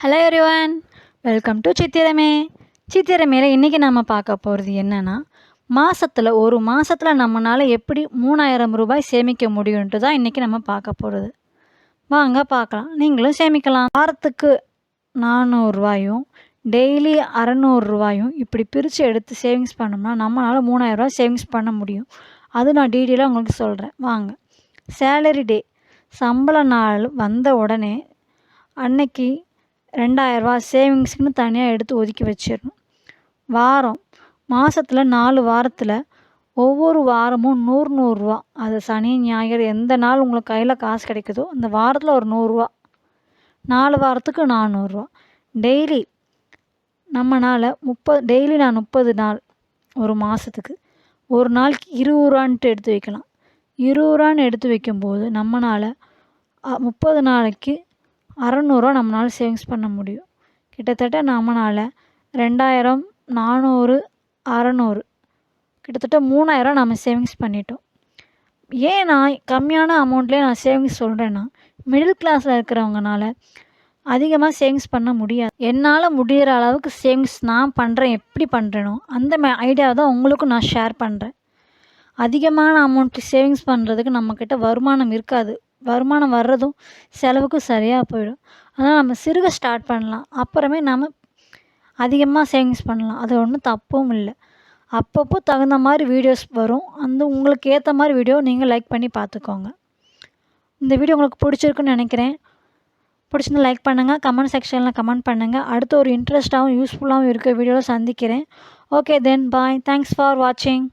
Hello everyone, welcome to சித்திரமே. சித்திரமையில் இன்றைக்கி நம்ம பார்க்க போகிறது என்னென்னா, ஒரு மாதத்தில் நம்மளால் எப்படி 3000 ரூபாய் சேமிக்க முடியுன்ட்டு தான் இன்றைக்கி நம்ம பார்க்க போகிறது. வாங்க பார்க்கலாம். நீங்களும் சேமிக்கலாம். வாரத்துக்கு 400 ரூபாயும் டெய்லி 600 ரூபாயும் இப்படி பிரித்து எடுத்து சேவிங்ஸ் பண்ணோம்னா நம்மளால் 3000 ரூபாய் சேவிங்ஸ் பண்ண முடியும். அது நான் டீட்டெயிலாக உங்களுக்கு சொல்கிறேன் வாங்க. சேலரி டே, சம்பள நாள் வந்த உடனே அன்னைக்கு 2000 ரூபா சேவிங்ஸ்க்குன்னு தனியாக எடுத்து ஒதுக்கி வச்சிடணும். மாதத்தில் 4 வாரத்தில் ஒவ்வொரு வாரமும் 100 ரூபா, அது சனி ஞாயிறு எந்த நாள் உங்களுக்கு கையில் காசு கிடைக்குதோ அந்த வாரத்தில் ஒரு 100 ரூபா, 4 வாரத்துக்கு 400 ரூபா. டெய்லி நம்மளால் டெய்லி நான் 30 நாள் ஒரு மாதத்துக்கு, ஒரு நாளைக்கு 20 ரூபான்ட்டு எடுத்து வைக்கலாம். 20 ரூபான்னு எடுத்து வைக்கும்போது நம்மளால் 30 நாளைக்கு 600 ரூபா நம்மளால் சேவிங்ஸ் பண்ண முடியும். கிட்டத்தட்ட நம்மளால் 2000, 400, 600 கிட்டத்தட்ட 3000 நம்ம சேவிங்ஸ் பண்ணிட்டோம். ஏன் நான் கம்மியான அமௌண்ட்லேயே நான் சேவிங்ஸ் சொல்கிறேன்னா, மிடில் கிளாஸில் இருக்கிறவங்கனால அதிகமாக சேவிங்ஸ் பண்ண முடியாது. என்னால் முடிகிற அளவுக்கு சேவிங்ஸ் நான் பண்ணுறேன். எப்படி பண்ணுறேனோ அந்த ஐடியாவை தான் உங்களுக்கும் நான் ஷேர் பண்ணுறேன். அதிகமான அமௌண்ட்டு சேவிங்ஸ் பண்ணுறதுக்கு நம்மக்கிட்ட வருமானம் இருக்காது. வருமானம் வர்றதும் செலவுக்கு சரியாக போயிடும். அதனால் நம்ம சிறுக ஸ்டார்ட் பண்ணலாம். அப்புறமே நம்ம அதிகமாக சேவிங்ஸ் பண்ணலாம். அது ஒன்றும் தப்பும் இல்லை. அப்பப்போ தகுந்த மாதிரி வீடியோஸ் வரும். உங்களுக்கு ஏற்ற மாதிரி வீடியோ நீங்கள் லைக் பண்ணி பார்த்துக்கோங்க. இந்த வீடியோ உங்களுக்கு பிடிச்சிருக்குன்னு நினைக்கிறேன். பிடிச்சிருந்தா லைக் பண்ணுங்கள், கமெண்ட் செக்ஷனில் கமெண்ட் பண்ணுங்கள். அடுத்து ஒரு இன்ட்ரெஸ்ட்டாகவும் யூஸ்ஃபுல்லாகவும் இருக்க வீடியோவில் சந்திக்கிறேன். Okay then bye. Thanks for வாட்சிங்.